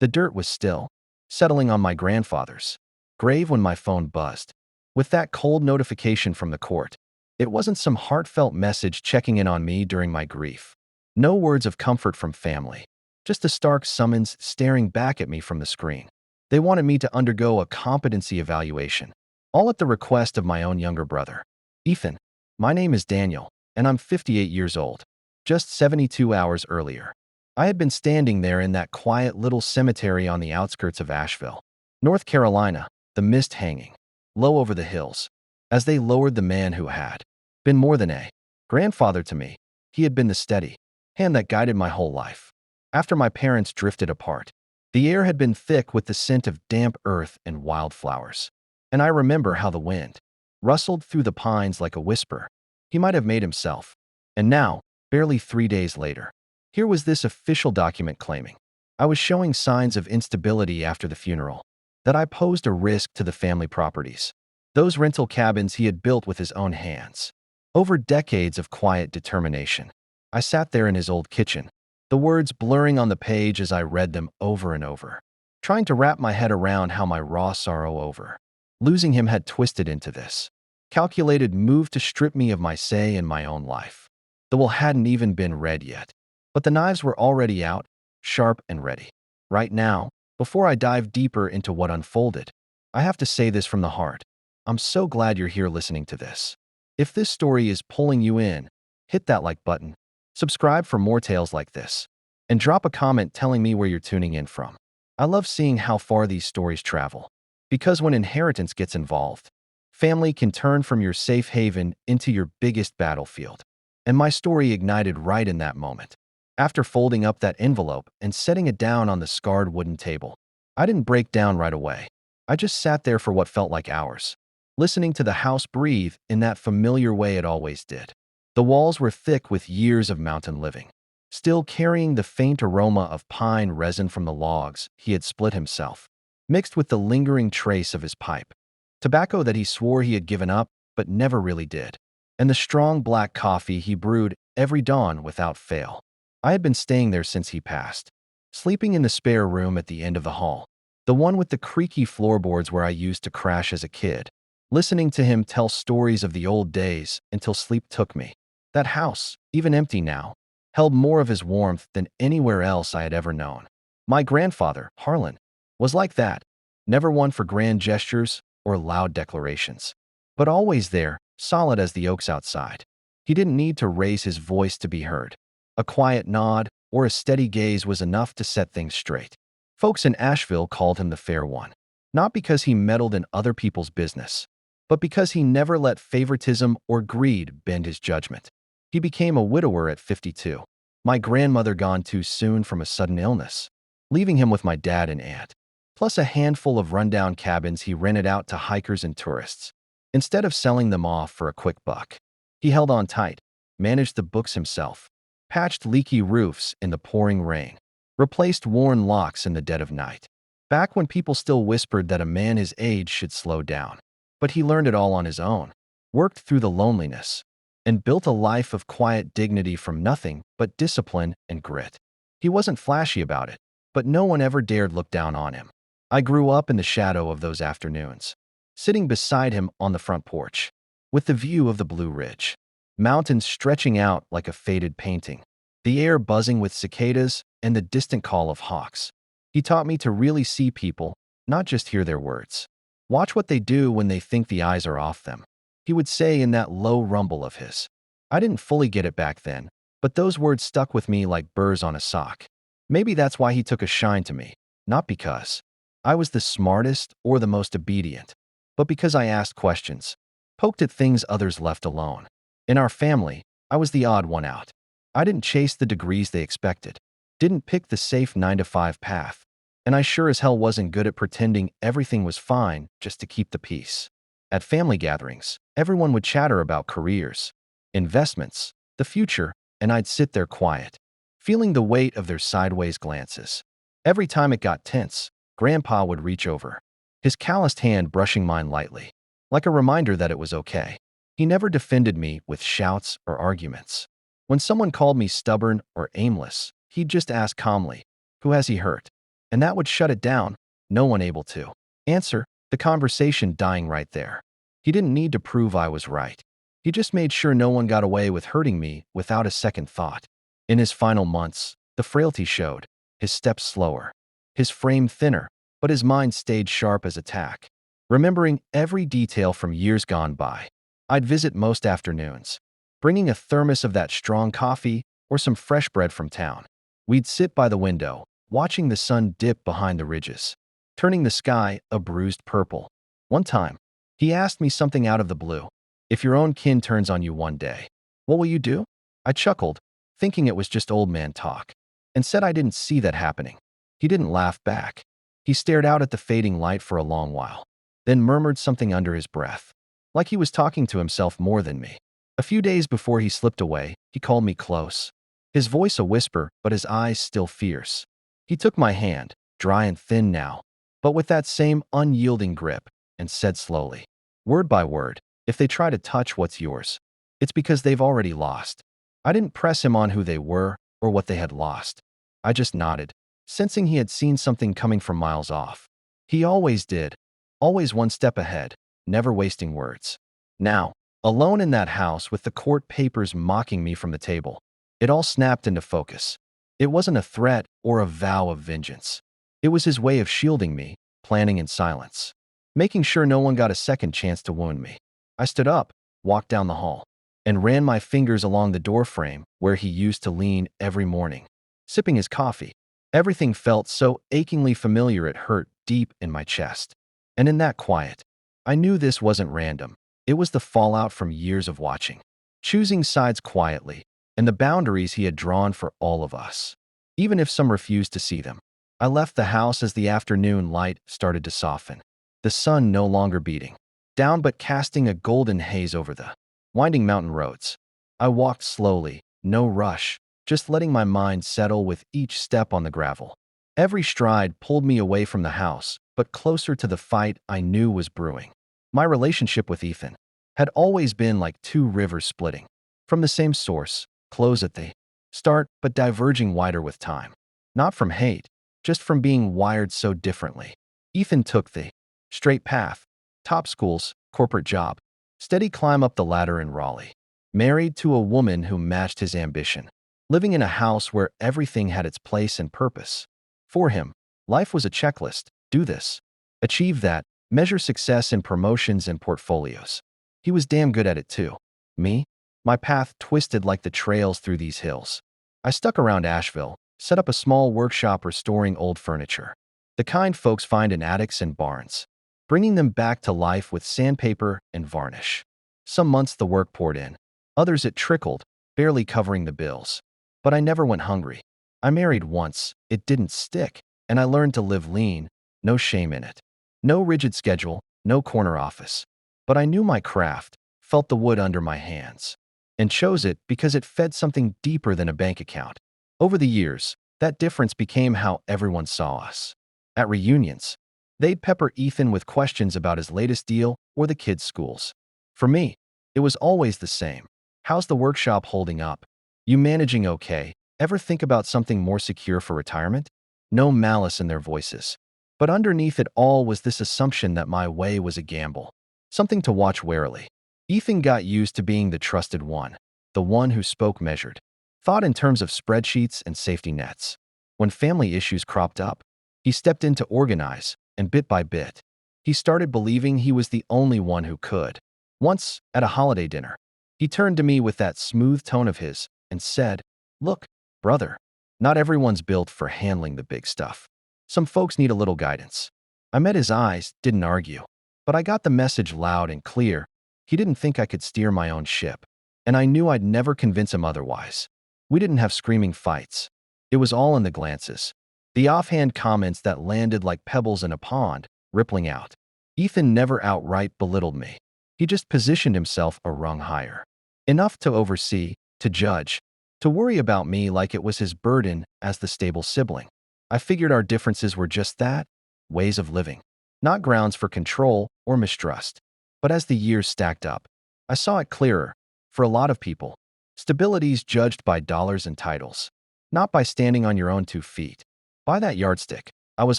The dirt was still, settling on my grandfather's grave when my phone buzzed. With that cold notification from the court, it wasn't some heartfelt message checking in on me during my grief. No words of comfort from family, just a stark summons staring back at me from the screen. They wanted me to undergo a competency evaluation, all at the request of my own younger brother. Ethan, my name is Daniel, and I'm 58 years old. Just 72 hours earlier, I had been standing there in that quiet little cemetery on the outskirts of Asheville, North Carolina, the mist hanging low over the hills, as they lowered the man who had been more than a grandfather to me. He had been the steady hand that guided my whole life. After my parents drifted apart, the air had been thick with the scent of damp earth and wildflowers. And I remember how the wind rustled through the pines like a whisper he might have made himself. And now, barely 3 days later, here was this official document claiming I was showing signs of instability after the funeral, that I posed a risk to the family properties, those rental cabins he had built with his own hands. Over decades of quiet determination, I sat there in his old kitchen, the words blurring on the page as I read them over and over, trying to wrap my head around how my raw sorrow over losing him had twisted into this calculated move to strip me of my say in my own life. The will hadn't even been read yet, but the knives were already out, sharp and ready. Right now, before I dive deeper into what unfolded, I have to say this from the heart. I'm so glad you're here listening to this. If this story is pulling you in, hit that like button, subscribe for more tales like this, and drop a comment telling me where you're tuning in from. I love seeing how far these stories travel, because when inheritance gets involved, family can turn from your safe haven into your biggest battlefield. And my story ignited right in that moment. After folding up that envelope and setting it down on the scarred wooden table, I didn't break down right away. I just sat there for what felt like hours, listening to the house breathe in that familiar way it always did. The walls were thick with years of mountain living, still carrying the faint aroma of pine resin from the logs he had split himself, mixed with the lingering trace of his pipe, tobacco that he swore he had given up but never really did, and the strong black coffee he brewed every dawn without fail. I had been staying there since he passed, sleeping in the spare room at the end of the hall, the one with the creaky floorboards where I used to crash as a kid, listening to him tell stories of the old days until sleep took me. That house, even empty now, held more of his warmth than anywhere else I had ever known. My grandfather, Harlan, was like that, never one for grand gestures or loud declarations, but always there, solid as the oaks outside. He didn't need to raise his voice to be heard. A quiet nod or a steady gaze was enough to set things straight. Folks in Asheville called him the Fair One, not because he meddled in other people's business, but because he never let favoritism or greed bend his judgment. He became a widower at 52, my grandmother gone too soon from a sudden illness, leaving him with my dad and aunt, plus a handful of rundown cabins he rented out to hikers and tourists. Instead of selling them off for a quick buck, he held on tight, managed the books himself, patched leaky roofs in the pouring rain, replaced worn locks in the dead of night. Back when people still whispered that a man his age should slow down. But he learned it all on his own, worked through the loneliness, and built a life of quiet dignity from nothing but discipline and grit. He wasn't flashy about it, but no one ever dared look down on him. I grew up in the shadow of those afternoons, sitting beside him on the front porch, with the view of the Blue Ridge, mountains stretching out like a faded painting, the air buzzing with cicadas and the distant call of hawks. He taught me to really see people, not just hear their words. Watch what they do when they think the eyes are off them, he would say in that low rumble of his. I didn't fully get it back then, but those words stuck with me like burrs on a sock. Maybe that's why he took a shine to me, not because I was the smartest or the most obedient, but because I asked questions, poked at things others left alone. In our family, I was the odd one out. I didn't chase the degrees they expected, didn't pick the safe 9-to-5 path, and I sure as hell wasn't good at pretending everything was fine just to keep the peace. At family gatherings, everyone would chatter about careers, investments, the future, and I'd sit there quiet, feeling the weight of their sideways glances. Every time it got tense, Grandpa would reach over, his calloused hand brushing mine lightly, like a reminder that it was okay. He never defended me with shouts or arguments. When someone called me stubborn or aimless, he'd just ask calmly, "Who has he hurt?" and that would shut it down, no one able to answer, the conversation dying right there. He didn't need to prove I was right. He just made sure no one got away with hurting me without a second thought. In his final months, the frailty showed, his steps slower, his frame thinner, but his mind stayed sharp as a tack. Remembering every detail from years gone by, I'd visit most afternoons, bringing a thermos of that strong coffee or some fresh bread from town. We'd sit by the window, watching the sun dip behind the ridges, turning the sky a bruised purple. One time, he asked me something out of the blue. If your own kin turns on you one day, what will you do? I chuckled, thinking it was just old man talk, and said I didn't see that happening. He didn't laugh back. He stared out at the fading light for a long while, then murmured something under his breath, like he was talking to himself more than me. A few days before he slipped away, he called me close, his voice a whisper but his eyes still fierce. He took my hand, dry and thin now, but with that same unyielding grip, and said slowly, word by word, if they try to touch what's yours, it's because they've already lost. I didn't press him on who they were or what they had lost. I just nodded, sensing he had seen something coming from miles off. He always did, always one step ahead, never wasting words. Now, alone in that house with the court papers mocking me from the table, it all snapped into focus. It wasn't a threat or a vow of vengeance. It was his way of shielding me, planning in silence, making sure no one got a second chance to wound me. I stood up, walked down the hall, and ran my fingers along the doorframe where he used to lean every morning, sipping his coffee. Everything felt so achingly familiar it hurt deep in my chest. And in that quiet, I knew this wasn't random. It was the fallout from years of watching, choosing sides quietly, and the boundaries he had drawn for all of us, even if some refused to see them. I left the house as the afternoon light started to soften, the sun no longer beating down but casting a golden haze over the winding mountain roads. I walked slowly, no rush, just letting my mind settle with each step on the gravel. Every stride pulled me away from the house, but closer to the fight I knew was brewing. My relationship with Ethan had always been like two rivers splitting from the same source, close at the start, but diverging wider with time. Not from hate, just from being wired so differently. Ethan took the straight path, top schools, corporate job, steady climb up the ladder in Raleigh, married to a woman who matched his ambition, living in a house where everything had its place and purpose. For him, life was a checklist: do this, achieve that, measure success in promotions and portfolios. He was damn good at it too. Me? My path twisted like the trails through these hills. I stuck around Asheville, set up a small workshop restoring old furniture, the kind folks find in attics and barns, bringing them back to life with sandpaper and varnish. Some months the work poured in, others it trickled, barely covering the bills. But I never went hungry. I married once, it didn't stick, and I learned to live lean, no shame in it. No rigid schedule, no corner office. But I knew my craft, felt the wood under my hands, and chose it because it fed something deeper than a bank account. Over the years, that difference became how everyone saw us. At reunions, they'd pepper Ethan with questions about his latest deal or the kids' schools. For me, it was always the same. How's the workshop holding up? You managing okay? Ever think about something more secure for retirement? No malice in their voices. But underneath it all was this assumption that my way was a gamble, something to watch warily. Ethan got used to being the trusted one, the one who spoke measured, thought in terms of spreadsheets and safety nets. When family issues cropped up, he stepped in to organize, and bit by bit, he started believing he was the only one who could. Once, at a holiday dinner, he turned to me with that smooth tone of his and said, "Look, brother, not everyone's built for handling the big stuff. Some folks need a little guidance." I met his eyes, didn't argue, but I got the message loud and clear. He didn't think I could steer my own ship, and I knew I'd never convince him otherwise. We didn't have screaming fights. It was all in the glances, the offhand comments that landed like pebbles in a pond, rippling out. Ethan never outright belittled me. He just positioned himself a rung higher, enough to oversee, to judge, to worry about me like it was his burden as the stable sibling. I figured our differences were just that, ways of living, not grounds for control or mistrust. But as the years stacked up, I saw it clearer. For a lot of people, stability's judged by dollars and titles, not by standing on your own 2 feet. By that yardstick, I was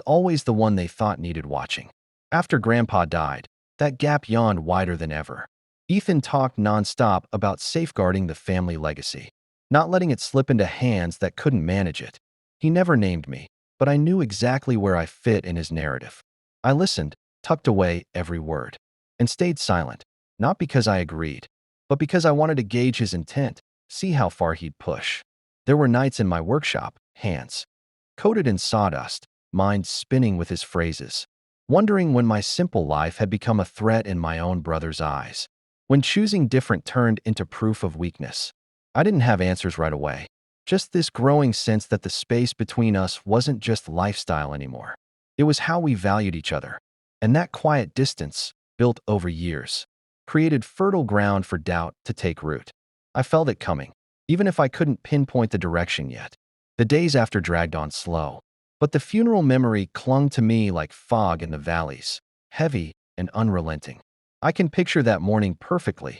always the one they thought needed watching. After Grandpa died, that gap yawned wider than ever. Ethan talked nonstop about safeguarding the family legacy, not letting it slip into hands that couldn't manage it. He never named me, but I knew exactly where I fit in his narrative. I listened, tucked away every word, and stayed silent, not because I agreed, but because I wanted to gauge his intent, see how far he'd push. There were nights in my workshop, hands coated in sawdust, mind spinning with his phrases, wondering when my simple life had become a threat in my own brother's eyes, when choosing different turned into proof of weakness. I didn't have answers right away, just this growing sense that the space between us wasn't just lifestyle anymore. It was how we valued each other. And that quiet distance, built over years, created fertile ground for doubt to take root. I felt it coming, even if I couldn't pinpoint the direction yet. The days after dragged on slow, but the funeral memory clung to me like fog in the valleys, heavy and unrelenting. I can picture that morning perfectly.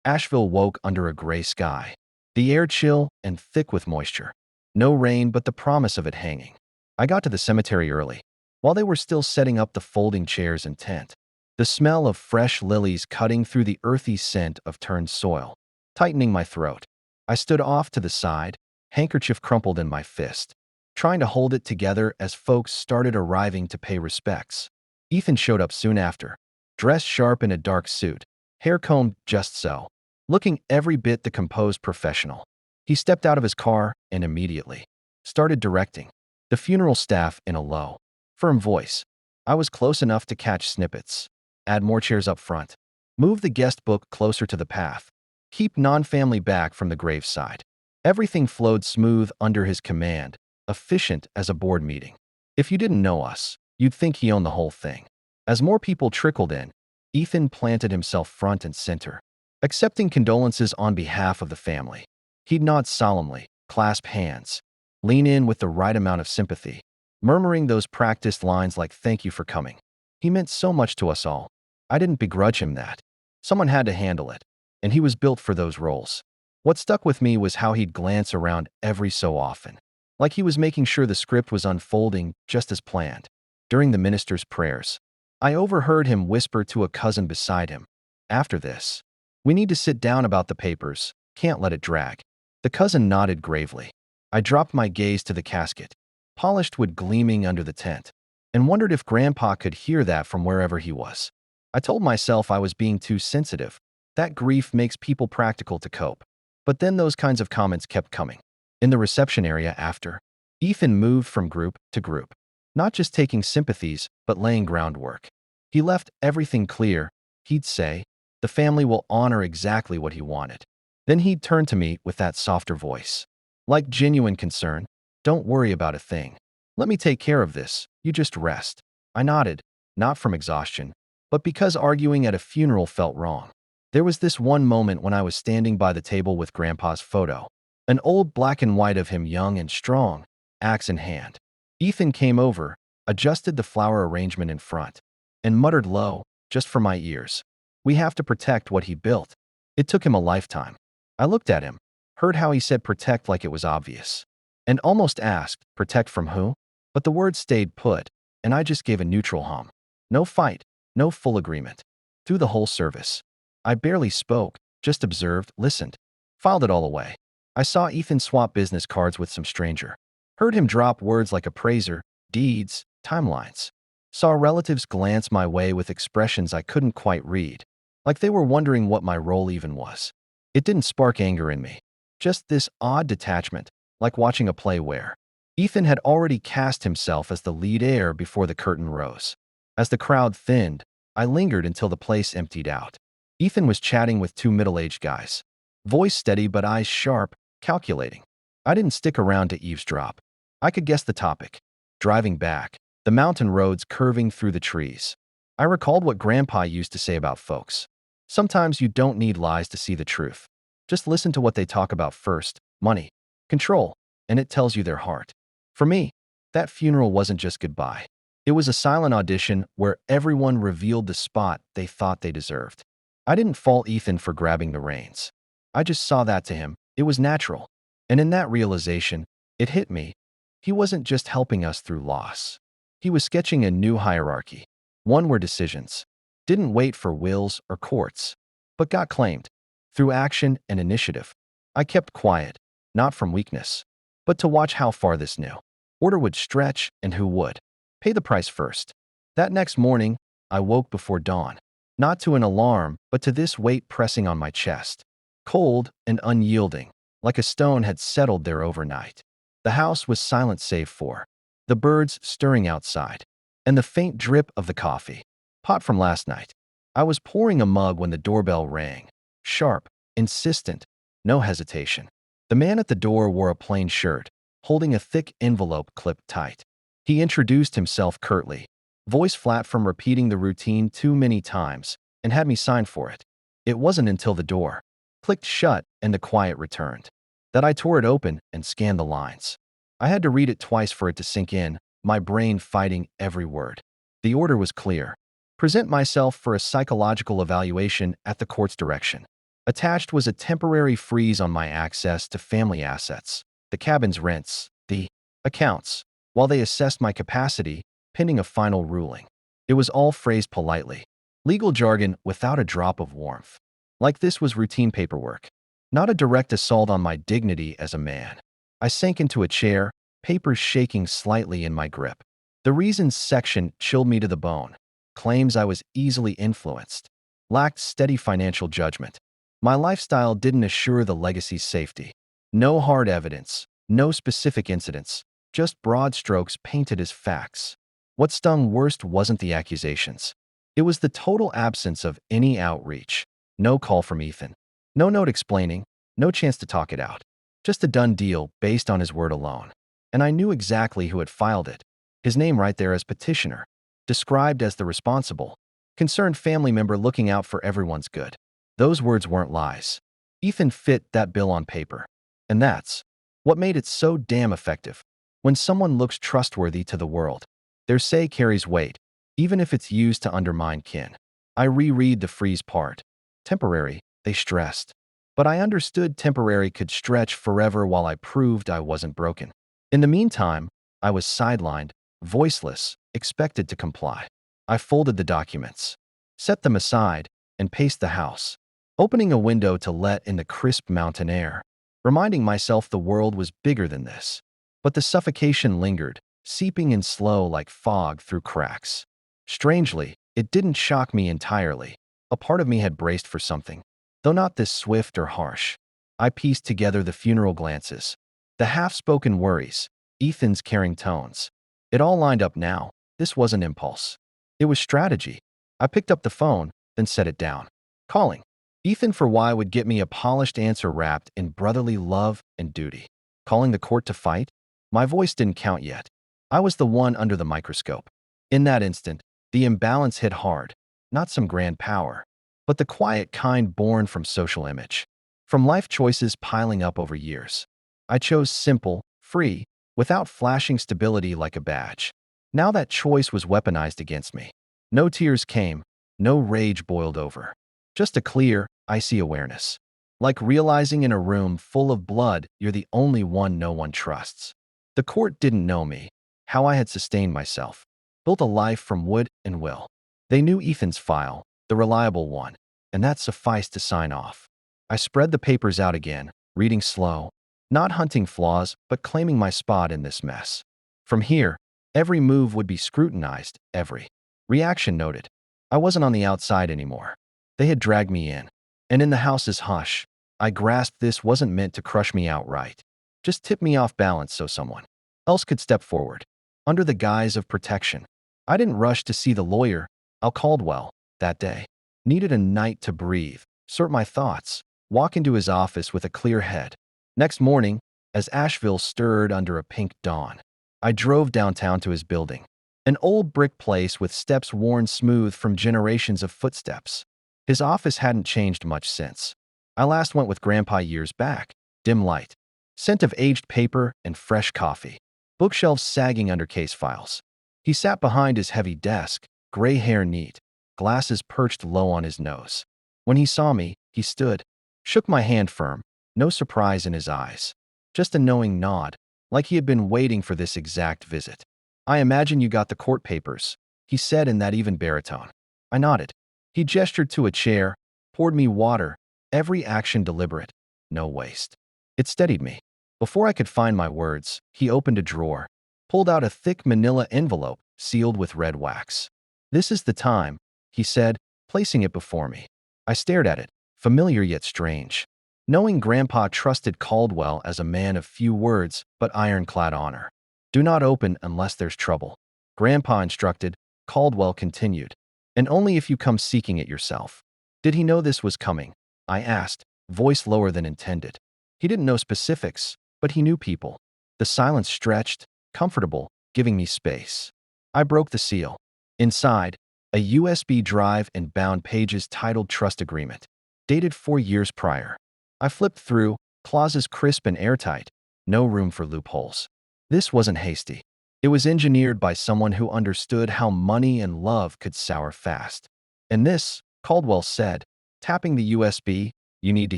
Asheville woke under a gray sky, the air chill and thick with moisture. No rain, but the promise of it hanging. I got to the cemetery early, while they were still setting up the folding chairs and tent. The smell of fresh lilies cutting through the earthy scent of turned soil, tightening my throat. I stood off to the side, handkerchief crumpled in my fist, trying to hold it together as folks started arriving to pay respects. Ethan showed up soon after, dressed sharp in a dark suit, hair combed just so, looking every bit the composed professional. He stepped out of his car and immediately started directing the funeral staff in a low, firm voice. I was close enough to catch snippets. Add more chairs up front. Move the guest book closer to the path. Keep non-family back from the graveside. Everything flowed smooth under his command, efficient as a board meeting. If you didn't know us, you'd think he owned the whole thing. As more people trickled in, Ethan planted himself front and center, accepting condolences on behalf of the family. He'd nod solemnly, clasp hands, lean in with the right amount of sympathy, murmuring those practiced lines like "thank you for coming." He meant so much to us all. I didn't begrudge him that. Someone had to handle it, and he was built for those roles. What stuck with me was how he'd glance around every so often, like he was making sure the script was unfolding just as planned. During the minister's prayers, I overheard him whisper to a cousin beside him, "After this, we need to sit down about the papers, can't let it drag." The cousin nodded gravely. I dropped my gaze to the casket, polished wood gleaming under the tent, and wondered if Grandpa could hear that from wherever he was. I told myself I was being too sensitive, that grief makes people practical to cope. But then those kinds of comments kept coming. In the reception area after, Ethan moved from group to group, not just taking sympathies, but laying groundwork. He left everything clear. He'd say, the family will honor exactly what he wanted. Then he'd turn to me with that softer voice, like genuine concern. "Don't worry about a thing. Let me take care of this. You just rest." I nodded, not from exhaustion, but because arguing at a funeral felt wrong. There was this one moment when I was standing by the table with Grandpa's photo, an old black and white of him young and strong, axe in hand. Ethan came over, adjusted the flower arrangement in front, and muttered low, just for my ears, "We have to protect what he built." It took him a lifetime. I looked at him, heard how he said protect like it was obvious, and almost asked, protect from who? But the word stayed put, and I just gave a neutral hum. No fight, no full agreement. Through the whole service, I barely spoke, just observed, listened, filed it all away. I saw Ethan swap business cards with some stranger, heard him drop words like appraiser, deeds, timelines. Saw relatives glance my way with expressions I couldn't quite read, like they were wondering what my role even was. It didn't spark anger in me, just this odd detachment, like watching a play where Ethan had already cast himself as the lead heir before the curtain rose. As the crowd thinned, I lingered until the place emptied out. Ethan was chatting with two middle-aged guys, voice steady but eyes sharp, calculating. I didn't stick around to eavesdrop. I could guess the topic. Driving back, the mountain roads curving through the trees. I recalled what Grandpa used to say about folks. Sometimes you don't need lies to see the truth. Just listen to what they talk about first: money, control, and it tells you their heart. For me, that funeral wasn't just goodbye. It was a silent audition where everyone revealed the spot they thought they deserved. I didn't fault Ethan for grabbing the reins. I just saw that to him, it was natural. And in that realization, it hit me. He wasn't just helping us through loss. He was sketching a new hierarchy, one where decisions didn't wait for wills or courts, but got claimed through action and initiative. I kept quiet, not from weakness, but to watch how far this new order would stretch and who would pay the price first. That next morning, I woke before dawn, not to an alarm, but to this weight pressing on my chest, cold and unyielding, like a stone had settled there overnight. The house was silent save for the birds stirring outside and the faint drip of the coffee pot from last night. I was pouring a mug when the doorbell rang, sharp, insistent, no hesitation. The man at the door wore a plain shirt, holding a thick envelope clipped tight. He introduced himself curtly, voice flat from repeating the routine too many times, and had me sign for it. It wasn't until the door clicked shut and the quiet returned that I tore it open and scanned the lines. I had to read it twice for it to sink in, my brain fighting every word. The order was clear. Present myself for a psychological evaluation at the court's direction. Attached was a temporary freeze on my access to family assets, the cabin's rents, the accounts, while they assessed my capacity, pending a final ruling. It was all phrased politely, legal jargon without a drop of warmth. Like this was routine paperwork, not a direct assault on my dignity as a man. I sank into a chair, papers shaking slightly in my grip. The reasons section chilled me to the bone. Claims I was easily influenced, lacked steady financial judgment. My lifestyle didn't assure the legacy's safety. No hard evidence, no specific incidents, just broad strokes painted as facts. What stung worst wasn't the accusations. It was the total absence of any outreach. No call from Ethan. No note explaining, no chance to talk it out. Just a done deal based on his word alone. And I knew exactly who had filed it. His name right there as petitioner, described as the responsible, concerned family member looking out for everyone's good. Those words weren't lies. Ethan fit that bill on paper. And that's what made it so damn effective. When someone looks trustworthy to the world, their say carries weight, even if it's used to undermine kin. I reread the freeze part. Temporary, they stressed. But I understood temporary could stretch forever while I proved I wasn't broken. In the meantime, I was sidelined, voiceless, expected to comply. I folded the documents, set them aside, and paced the house, opening a window to let in the crisp mountain air, reminding myself the world was bigger than this. But the suffocation lingered, seeping in slow like fog through cracks. Strangely, it didn't shock me entirely. A part of me had braced for something, though not this swift or harsh. I pieced together the funeral glances, the half-spoken worries, Ethan's caring tones. It all lined up now. This wasn't impulse. It was strategy. I picked up the phone, then set it down. Calling Ethan for why would get me a polished answer wrapped in brotherly love and duty. Calling the court to fight? My voice didn't count yet. I was the one under the microscope. In that instant, the imbalance hit hard. Not some grand power, but the quiet kind born from social image, from life choices piling up over years. I chose simple, free, without flashing stability like a badge. Now that choice was weaponized against me. No tears came, no rage boiled over. Just a clear, icy awareness. Like realizing in a room full of blood, you're the only one no one trusts. The court didn't know me, how I had sustained myself, built a life from wood and will. They knew Ethan's file, the reliable one, and that sufficed to sign off. I spread the papers out again, reading slow, not hunting flaws, but claiming my spot in this mess. From here, every move would be scrutinized, every reaction noted. I wasn't on the outside anymore. They had dragged me in. And in the house's hush, I grasped this wasn't meant to crush me outright. Just tip me off balance so someone else could step forward, under the guise of protection. I didn't rush to see the lawyer, Al Caldwell, that day. Needed a night to breathe, sort my thoughts, walk into his office with a clear head. Next morning, as Asheville stirred under a pink dawn, I drove downtown to his building, an old brick place with steps worn smooth from generations of footsteps. His office hadn't changed much since. I last went with Grandpa years back. Dim light, scent of aged paper and fresh coffee, bookshelves sagging under case files. He sat behind his heavy desk, gray hair neat, glasses perched low on his nose. When he saw me, he stood, shook my hand firm, no surprise in his eyes, just a knowing nod, like he had been waiting for this exact visit. I imagine you got the court papers, he said in that even baritone. I nodded. He gestured to a chair, poured me water, every action deliberate, no waste. It steadied me. Before I could find my words, he opened a drawer, pulled out a thick manila envelope sealed with red wax. This is the time, he said, placing it before me. I stared at it, familiar yet strange. Knowing Grandpa trusted Caldwell as a man of few words but ironclad honor. Do not open unless there's trouble. Grandpa instructed, Caldwell continued. And only if you come seeking it yourself. Did he know this was coming? I asked, voice lower than intended. He didn't know specifics, but he knew people. The silence stretched, comfortable, giving me space. I broke the seal. Inside, a USB drive and bound pages titled Trust Agreement, dated 4 years prior. I flipped through, clauses crisp and airtight, no room for loopholes. This wasn't hasty. It was engineered by someone who understood how money and love could sour fast. And this, Caldwell said, tapping the USB, you need to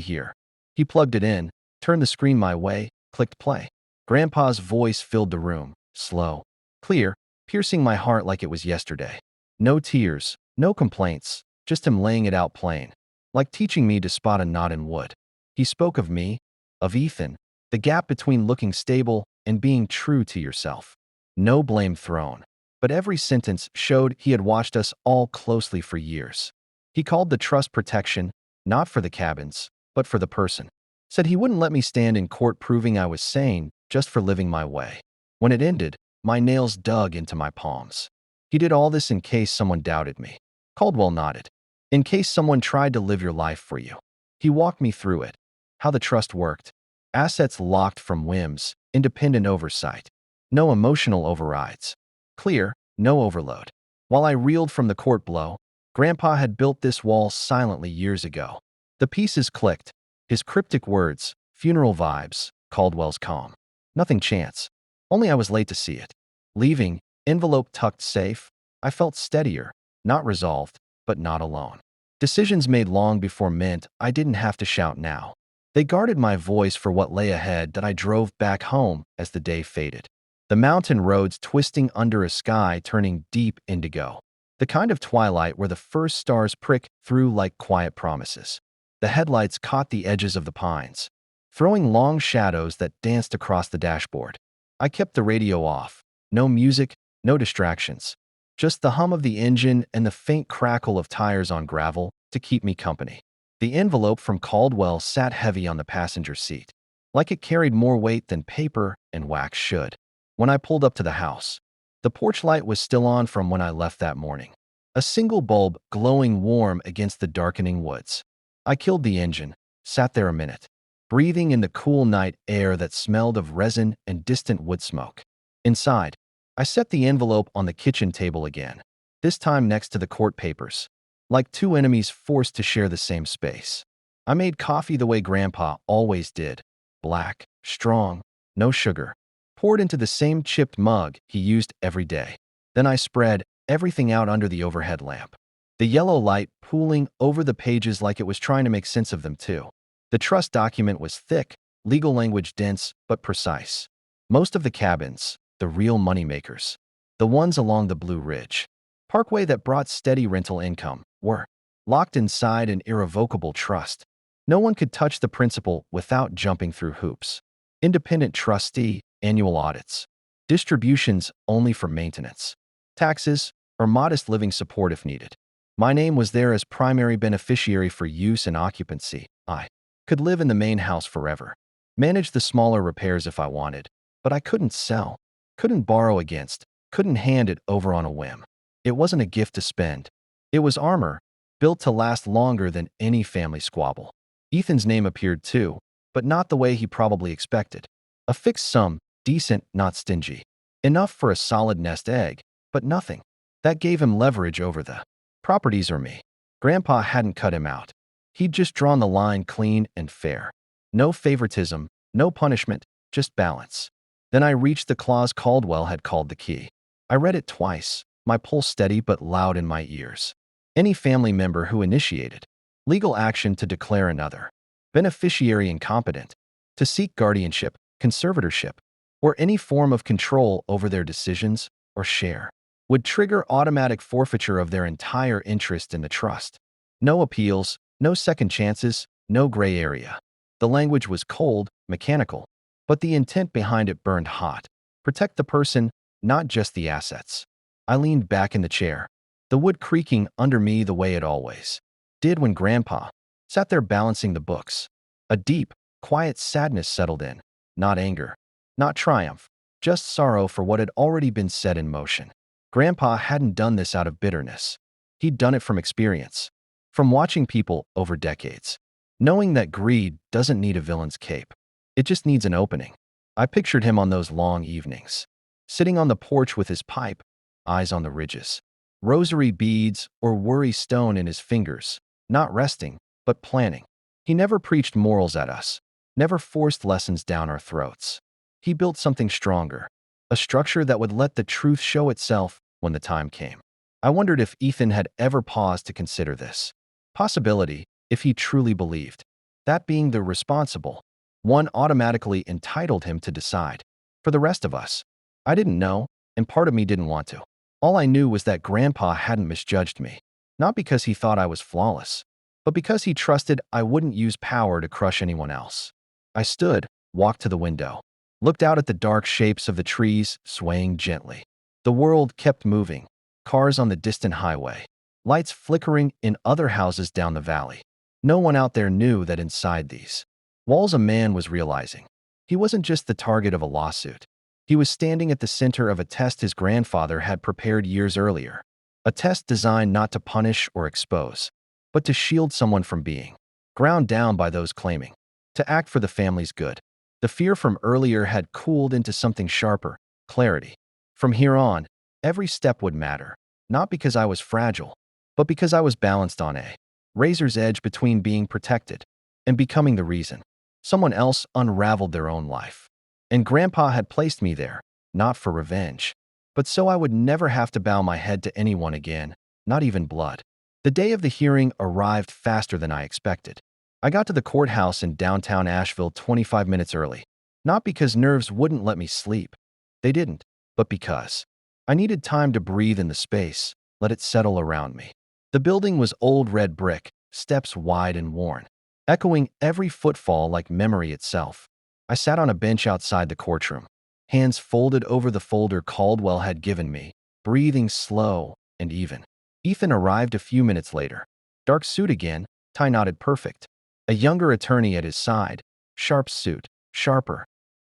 hear. He plugged it in, turned the screen my way, clicked play. Grandpa's voice filled the room, slow, clear, piercing my heart like it was yesterday. No tears, no complaints, just him laying it out plain, like teaching me to spot a knot in wood. He spoke of me, of Ethan, the gap between looking stable and being true to yourself. No blame thrown, but every sentence showed he had watched us all closely for years. He called the trust protection, not for the cabins, but for the person. Said he wouldn't let me stand in court proving I was sane just for living my way. When it ended, my nails dug into my palms. He did all this in case someone doubted me. Caldwell nodded. In case someone tried to live your life for you. He walked me through it. How the trust worked. Assets locked from whims, independent oversight. No emotional overrides. Clear, no overload. While I reeled from the court blow, Grandpa had built this wall silently years ago. The pieces clicked. His cryptic words, funeral vibes, Caldwell's calm. Nothing chance. Only I was late to see it. Leaving, envelope tucked safe, I felt steadier, not resolved, but not alone. Decisions made long before meant I didn't have to shout now. They guarded my voice for what lay ahead that I drove back home as the day faded. The mountain roads twisting under a sky turning deep indigo. The kind of twilight where the first stars prick through like quiet promises. The headlights caught the edges of the pines, throwing long shadows that danced across the dashboard. I kept the radio off. No music, no distractions. Just the hum of the engine and the faint crackle of tires on gravel to keep me company. The envelope from Caldwell sat heavy on the passenger seat, like it carried more weight than paper and wax should. When I pulled up to the house, the porch light was still on from when I left that morning. A single bulb glowing warm against the darkening woods. I killed the engine, sat there a minute, breathing in the cool night air that smelled of resin and distant wood smoke. Inside, I set the envelope on the kitchen table again, this time next to the court papers. Like two enemies forced to share the same space. I made coffee the way Grandpa always did. Black, strong, no sugar. Poured into the same chipped mug he used every day. Then I spread everything out under the overhead lamp. The yellow light pooling over the pages like it was trying to make sense of them too. The trust document was thick, legal language dense but precise. Most of the cabins, the real moneymakers, the ones along the Blue Ridge Parkway that brought steady rental income, were locked inside an irrevocable trust. No one could touch the principal without jumping through hoops. Independent trustee, annual audits. Distributions only for maintenance. Taxes, or modest living support if needed. My name was there as primary beneficiary for use and occupancy. I could live in the main house forever. Manage the smaller repairs if I wanted. But I couldn't sell. Couldn't borrow against. Couldn't hand it over on a whim. It wasn't a gift to spend. It was armor, built to last longer than any family squabble. Ethan's name appeared too, but not the way he probably expected. A fixed sum, decent, not stingy. Enough for a solid nest egg, but nothing. That gave him leverage over the properties or me. Grandpa hadn't cut him out. He'd just drawn the line clean and fair. No favoritism, no punishment, just balance. Then I reached the clause Caldwell had called the key. I read it twice, my pulse steady but loud in my ears. Any family member who initiated legal action to declare another beneficiary incompetent, to seek guardianship, conservatorship, or any form of control over their decisions or share would trigger automatic forfeiture of their entire interest in the trust. No appeals, no second chances, no gray area. The language was cold, mechanical, but the intent behind it burned hot. Protect the person, not just the assets. I leaned back in the chair, the wood creaking under me the way it always did when Grandpa sat there balancing the books. A deep, quiet sadness settled in, not anger, not triumph, just sorrow for what had already been set in motion. Grandpa hadn't done this out of bitterness. He'd done it from experience, from watching people over decades, knowing that greed doesn't need a villain's cape. It just needs an opening. I pictured him on those long evenings, sitting on the porch with his pipe, eyes on the ridges, rosary beads or worry stone in his fingers, not resting, but planning. He never preached morals at us, never forced lessons down our throats. He built something stronger, a structure that would let the truth show itself when the time came. I wondered if Ethan had ever paused to consider this possibility, if he truly believed that being the responsible one automatically entitled him to decide. For the rest of us, I didn't know, and part of me didn't want to. All I knew was that Grandpa hadn't misjudged me, not because he thought I was flawless, but because he trusted I wouldn't use power to crush anyone else. I stood, walked to the window, looked out at the dark shapes of the trees swaying gently. The world kept moving, cars on the distant highway, lights flickering in other houses down the valley. No one out there knew that inside these walls a man was realizing he wasn't just the target of a lawsuit. He was standing at the center of a test his grandfather had prepared years earlier, a test designed not to punish or expose, but to shield someone from being ground down by those claiming to act for the family's good. The fear from earlier had cooled into something sharper, clarity. From here on, every step would matter, not because I was fragile, but because I was balanced on a razor's edge between being protected and becoming the reason someone else unraveled their own life. And Grandpa had placed me there, not for revenge, but so I would never have to bow my head to anyone again, not even blood. The day of the hearing arrived faster than I expected. I got to the courthouse in downtown Asheville 25 minutes early, not because nerves wouldn't let me sleep. They didn't, but because I needed time to breathe in the space, let it settle around me. The building was old red brick, steps wide and worn, echoing every footfall like memory itself. I sat on a bench outside the courtroom, hands folded over the folder Caldwell had given me, breathing slow and even. Ethan arrived a few minutes later. Dark suit again, tie knotted perfect. A younger attorney at his side, sharp suit, sharper.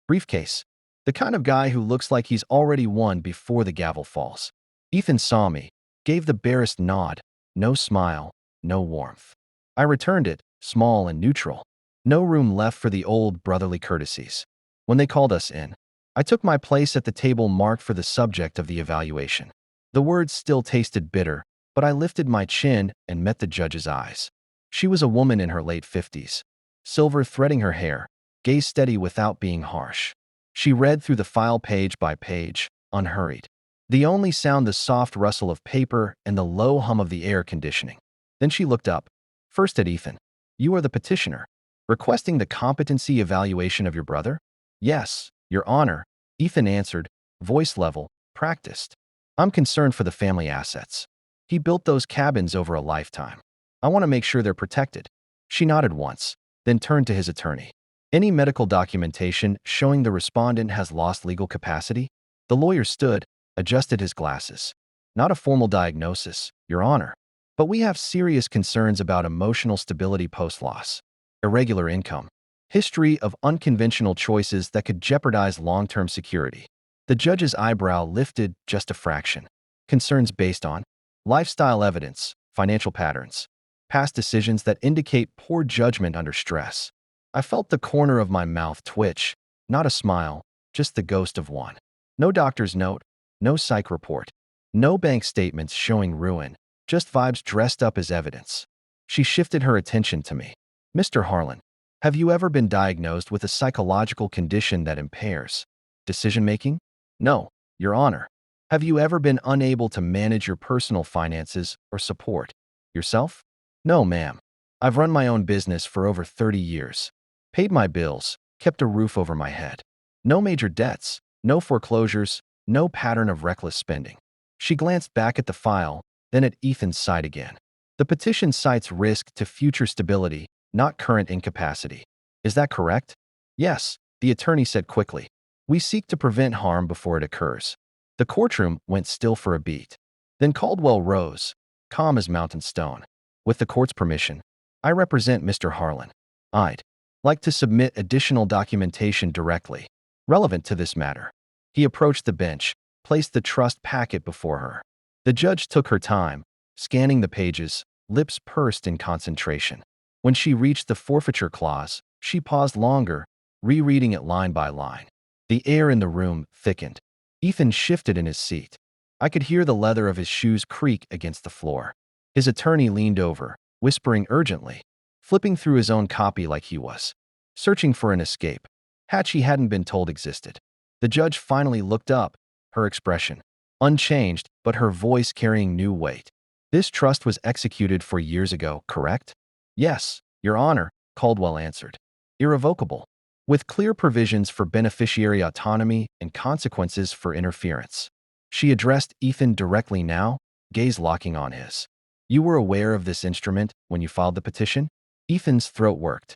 Briefcase, the kind of guy who looks like he's already won before the gavel falls. Ethan saw me, gave the barest nod, no smile, no warmth. I returned it, small and neutral. No room left for the old brotherly courtesies. When they called us in, I took my place at the table marked for the subject of the evaluation. The words still tasted bitter, but I lifted my chin and met the judge's eyes. She was a woman in her late 50s, silver threading her hair, gaze steady without being harsh. She read through the file page by page, unhurried. The only sound the soft rustle of paper and the low hum of the air conditioning. Then she looked up, first at Ethan. "You are the petitioner, requesting the competency evaluation of your brother?" "Yes, Your Honor," Ethan answered, voice level, practiced. "I'm concerned for the family assets. He built those cabins over a lifetime. I want to make sure they're protected." She nodded once, then turned to his attorney. "Any medical documentation showing the respondent has lost legal capacity?" The lawyer stood, adjusted his glasses. "Not a formal diagnosis, Your Honor, but we have serious concerns about emotional stability post-loss, irregular income, history of unconventional choices that could jeopardize long-term security." The judge's eyebrow lifted just a fraction. "Concerns based on lifestyle evidence, financial patterns, past decisions that indicate poor judgment under stress." I felt the corner of my mouth twitch, not a smile, just the ghost of one. No doctor's note, no psych report, no bank statements showing ruin, just vibes dressed up as evidence. She shifted her attention to me. "Mr. Harlan, have you ever been diagnosed with a psychological condition that impairs decision-making?" "No, Your Honor." "Have you ever been unable to manage your personal finances or support yourself?" "No, ma'am. I've run my own business for over 30 years, paid my bills, kept a roof over my head. No major debts, no foreclosures, no pattern of reckless spending. She glanced back at the file, then at Ethan's side again. The petition cites risk to future stability, not current incapacity. Is that correct? Yes, the attorney said quickly. We seek to prevent harm before it occurs. The courtroom went still for a beat. Then Caldwell rose, calm as mountain stone. With the court's permission, I represent Mr. Harlan. I'd like to submit additional documentation directly, relevant to this matter. He approached the bench, placed the trust packet before her. The judge took her time, scanning the pages, lips pursed in concentration. When she reached the forfeiture clause, she paused longer, rereading it line by line. The air in the room thickened. Ethan shifted in his seat. I could hear the leather of his shoes creak against the floor. His attorney leaned over, whispering urgently, flipping through his own copy like he was searching for an escape hatch he hadn't been told existed. The judge finally looked up, her expression unchanged, but her voice carrying new weight. This trust was executed 4 years ago, correct? Yes, Your Honor, Caldwell answered. Irrevocable, with clear provisions for beneficiary autonomy and consequences for interference. She addressed Ethan directly now, gaze locking on his. You were aware of this instrument when you filed the petition? Ethan's throat worked.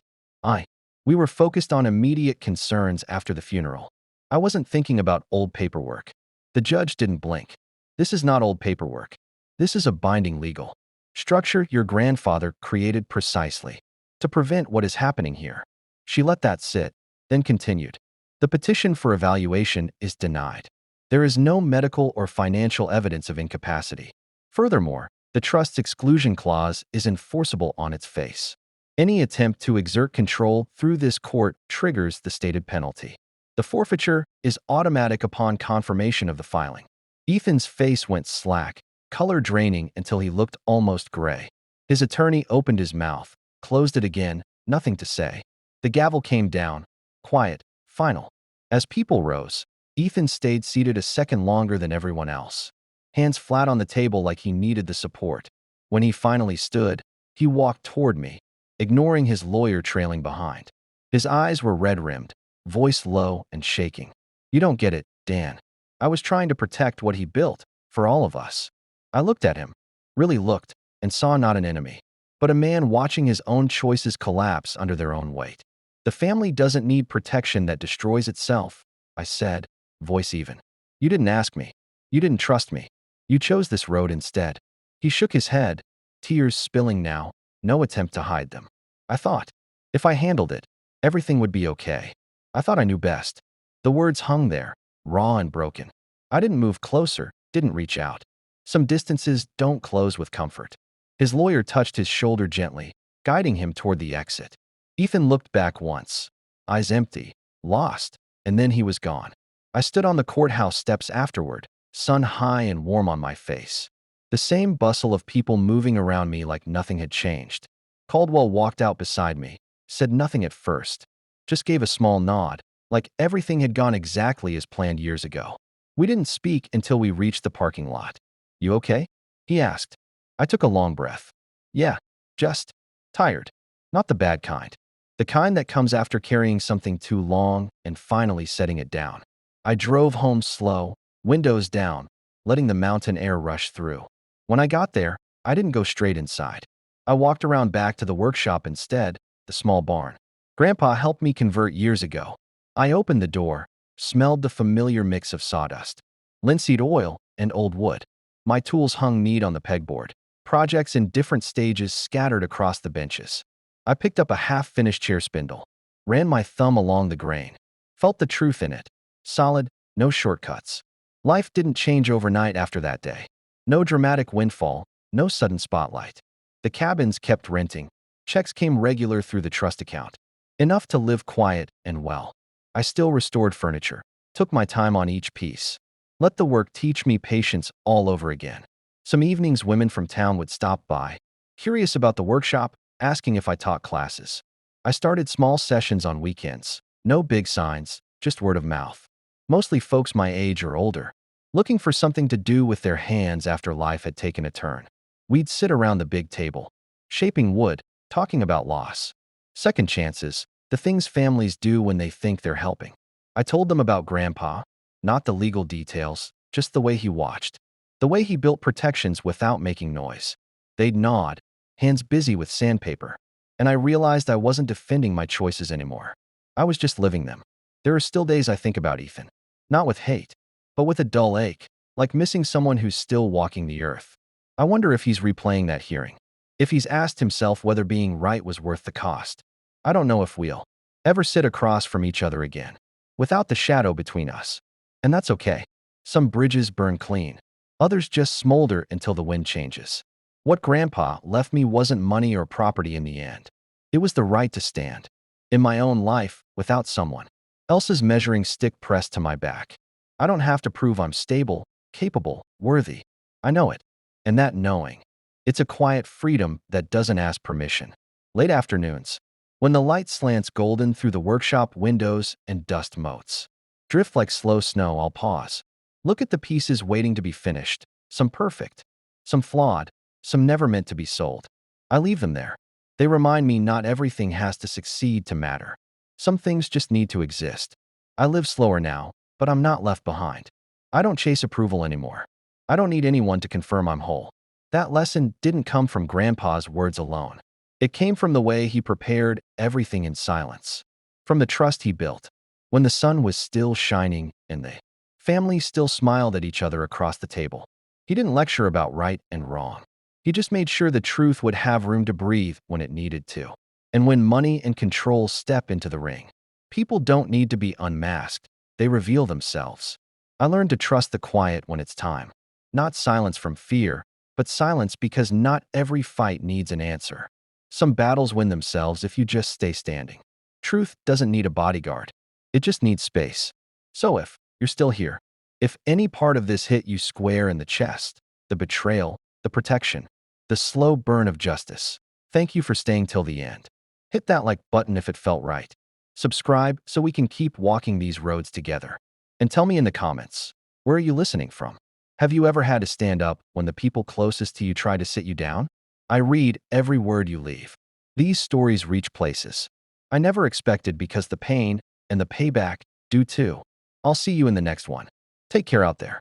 We were focused on immediate concerns after the funeral. I wasn't thinking about old paperwork. The judge didn't blink. This is not old paperwork. This is a binding legal structure your grandfather created precisely to prevent what is happening here. She let that sit, then continued. The petition for evaluation is denied. There is no medical or financial evidence of incapacity. Furthermore, the trust's exclusion clause is enforceable on its face. Any attempt to exert control through this court triggers the stated penalty. The forfeiture is automatic upon confirmation of the filing. Ethan's face went slack, color draining until he looked almost gray. His attorney opened his mouth, closed it again, nothing to say. The gavel came down, quiet, final. As people rose, Ethan stayed seated a second longer than everyone else, hands flat on the table like he needed the support. When he finally stood, he walked toward me, ignoring his lawyer trailing behind. His eyes were red-rimmed, voice low and shaking. You don't get it, Dan. I was trying to protect what he built, for all of us. I looked at him, really looked, and saw not an enemy, but a man watching his own choices collapse under their own weight. The family doesn't need protection that destroys itself, I said, voice even. You didn't ask me. You didn't trust me. You chose this road instead. He shook his head, tears spilling now, no attempt to hide them. I thought, if I handled it, everything would be okay. I thought I knew best. The words hung there, raw and broken. I didn't move closer, didn't reach out. Some distances don't close with comfort. His lawyer touched his shoulder gently, guiding him toward the exit. Ethan looked back once, eyes empty, lost, and then he was gone. I stood on the courthouse steps afterward, sun high and warm on my face. The same bustle of people moving around me like nothing had changed. Caldwell walked out beside me, said nothing at first, just gave a small nod, like everything had gone exactly as planned years ago. We didn't speak until we reached the parking lot. You okay? He asked. I took a long breath. Yeah, just tired. Not the bad kind. The kind that comes after carrying something too long and finally setting it down. I drove home slow, windows down, letting the mountain air rush through. When I got there, I didn't go straight inside. I walked around back to the workshop instead, the small barn. Grandpa helped me convert years ago. I opened the door, smelled the familiar mix of sawdust, linseed oil, and old wood. My tools hung neat on the pegboard, projects in different stages scattered across the benches. I picked up a half-finished chair spindle, ran my thumb along the grain, felt the truth in it. Solid, no shortcuts. Life didn't change overnight after that day. No dramatic windfall, no sudden spotlight. The cabins kept renting. Checks came regular through the trust account. Enough to live quiet and well. I still restored furniture, took my time on each piece. Let the work teach me patience all over again. Some evenings women from town would stop by, curious about the workshop, asking if I taught classes. I started small sessions on weekends. No big signs, just word of mouth. Mostly folks my age or older, looking for something to do with their hands after life had taken a turn. We'd sit around the big table, shaping wood, talking about loss, second chances, the things families do when they think they're helping. I told them about Grandpa, Not the legal details, just the way he watched. The way he built protections without making noise. They'd nod, hands busy with sandpaper. And I realized I wasn't defending my choices anymore. I was just living them. There are still days I think about Ethan. Not with hate, but with a dull ache, like missing someone who's still walking the earth. I wonder if he's replaying that hearing. If he's asked himself whether being right was worth the cost. I don't know if we'll ever sit across from each other again, without the shadow between us. And that's okay. Some bridges burn clean. Others just smolder until the wind changes. What Grandpa left me wasn't money or property in the end. It was the right to stand in my own life without someone else's measuring stick pressed to my back. I don't have to prove I'm stable, capable, worthy. I know it. And that knowing, it's a quiet freedom that doesn't ask permission. Late afternoons, when the light slants golden through the workshop windows and dust motes drift like slow snow, I'll pause. Look at the pieces waiting to be finished. Some perfect, some flawed, some never meant to be sold. I leave them there. They remind me not everything has to succeed to matter. Some things just need to exist. I live slower now, but I'm not left behind. I don't chase approval anymore. I don't need anyone to confirm I'm whole. That lesson didn't come from Grandpa's words alone. It came from the way he prepared everything in silence. From the trust he built, when the sun was still shining and the family still smiled at each other across the table. He didn't lecture about right and wrong. He just made sure the truth would have room to breathe when it needed to. And when money and control step into the ring, people don't need to be unmasked. They reveal themselves. I learned to trust the quiet when it's time. Not silence from fear, but silence because not every fight needs an answer. Some battles win themselves if you just stay standing. Truth doesn't need a bodyguard. It just needs space. So if you're still here, if any part of this hit you square in the chest, the betrayal, the protection, the slow burn of justice, thank you for staying till the end. Hit that like button if it felt right. Subscribe so we can keep walking these roads together. And tell me in the comments, where are you listening from? Have you ever had to stand up when the people closest to you try to sit you down? I read every word you leave. These stories reach places I never expected because the pain and the payback do too. I'll see you in the next one. Take care out there.